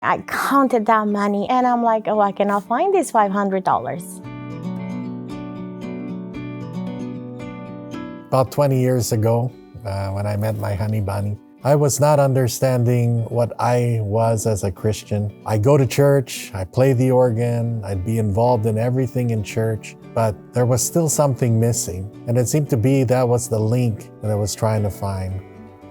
I counted that money and I'm like, oh, I cannot find this $500. About 20 years ago, when I met my honey bunny, I was not understanding what I was as a Christian. I go to church, I play the organ, I'd be involved in everything in church, but there was still something missing. And it seemed to be that was the link that I was trying to find.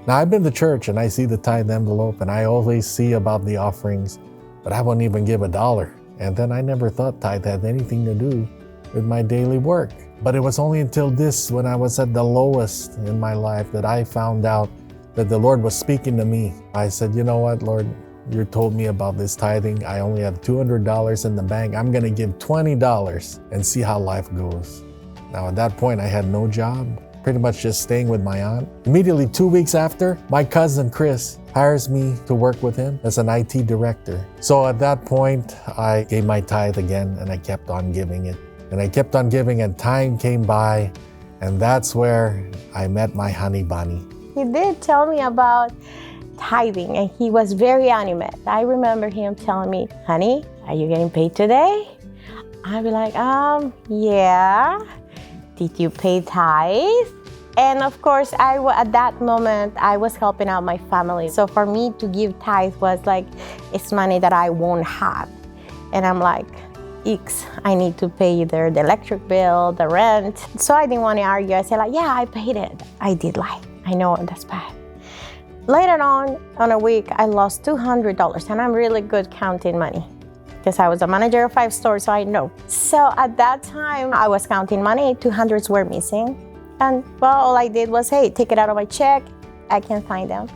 Now, I've been to church and I see the tithe envelope and I always see about the offerings, but I won't even give $1. And then I never thought tithe had anything to do with my daily work. But it was only until this, when I was at the lowest in my life, that I found out that the Lord was speaking to me. I said, you know what, Lord, you told me about this tithing. I only have $200 in the bank. I'm going to give $20 and see how life goes. Now, at that point, I had no job, pretty much just staying with my aunt. Immediately 2 weeks after, my cousin Chris hires me to work with him as an IT director. So at that point, I gave my tithe again and I kept on giving it. And I kept on giving and time came by, and that's where I met my honey bunny. He did tell me about tithing and he was very animate. I remember him telling me, honey, are you getting paid today? I'd be like, yeah. Did you pay tithe? And of course, at that moment, I was helping out my family. So for me to give tithe was like, it's money that I won't have. And I'm like, I need to pay either the electric bill, the rent. So I didn't want to argue. I said like, yeah, I paid it. I did lie. I know that's bad. Later on a week, I lost $200 and I'm really good counting money because I was a manager of 5 stores, so I know. So at that time, I was counting money, 200s were missing. And well, all I did was, hey, take it out of my check. I can find them.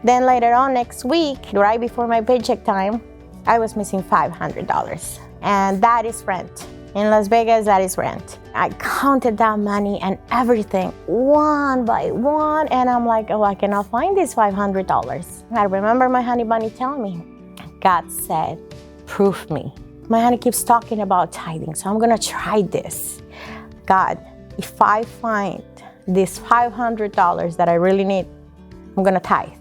Then later on next week, right before my paycheck time, I was missing $500. And that is rent. In Las Vegas, that is rent. I counted that money and everything one by one, and I'm like, oh, I cannot find this $500. I remember my honey bunny telling me, God said, prove me. My honey keeps talking about tithing, so I'm gonna try this. God, if I find this $500 that I really need, I'm gonna tithe.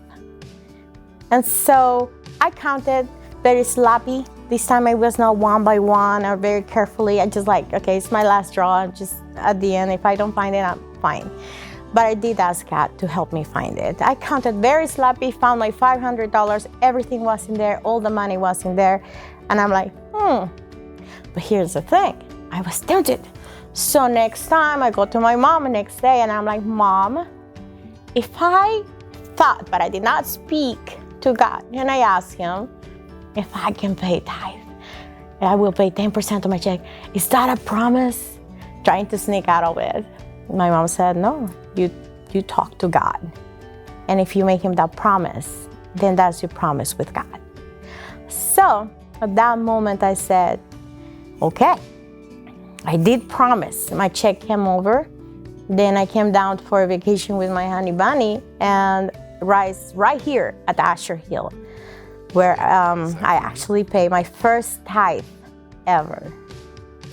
And so I counted very sloppy. This time I was not one by one or very carefully. I just like, okay, it's my last draw. Just at the end, if I don't find it, I'm fine. But I did ask God to help me find it. I counted very sloppy, found my $500. Everything was in there. All the money was in there. And I'm like, But here's the thing. I was tempted. So next time I go to my mom the next day and I'm like, Mom, if I thought, but I did not speak to God, and I asked him, if I can pay tithe, I will pay 10% of my check. Is that a promise? Trying to sneak out of it. My mom said, no, you talk to God. And if you make him that promise, then that's your promise with God. So at that moment I said, okay, I did promise. My check came over. Then I came down for a vacation with my honey bunny and right here at Azure Hills, where I actually pay my first tithe ever.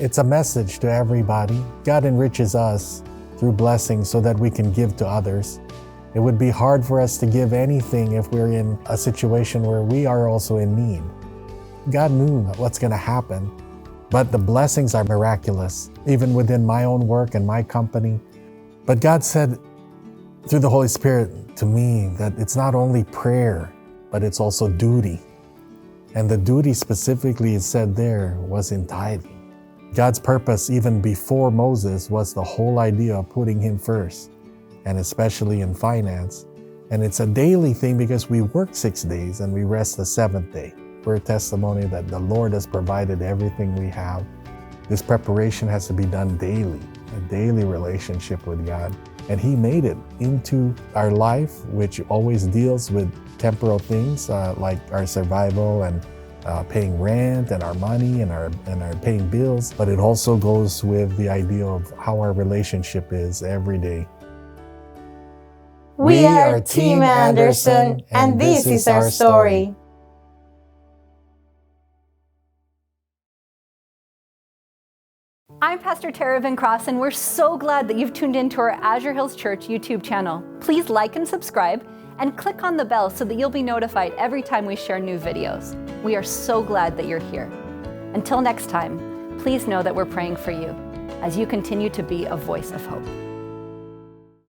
It's a message to everybody. God enriches us through blessings so that we can give to others. It would be hard for us to give anything if we're in a situation where we are also in need. God knew what's going to happen, but the blessings are miraculous, even within my own work and my company. But God said through the Holy Spirit to me that it's not only prayer, but it's also duty. And the duty specifically is said there was in tithing. God's purpose even before Moses was the whole idea of putting him first, and especially in finance. And it's a daily thing because we work 6 days and we rest the 7th day. We're a testimony that the Lord has provided everything we have. This preparation has to be done daily, a daily relationship with God. And he made it into our life, which always deals with temporal things like our survival and paying rent and our money and our paying bills. But it also goes with the idea of how our relationship is every day. We are Team Anderson, and this is our story. I'm Pastor Tara Van Cross, and we're so glad that you've tuned into our Azure Hills Church YouTube channel. Please like and subscribe, and click on the bell so that you'll be notified every time we share new videos. We are so glad that you're here. Until next time, please know that we're praying for you as you continue to be a voice of hope.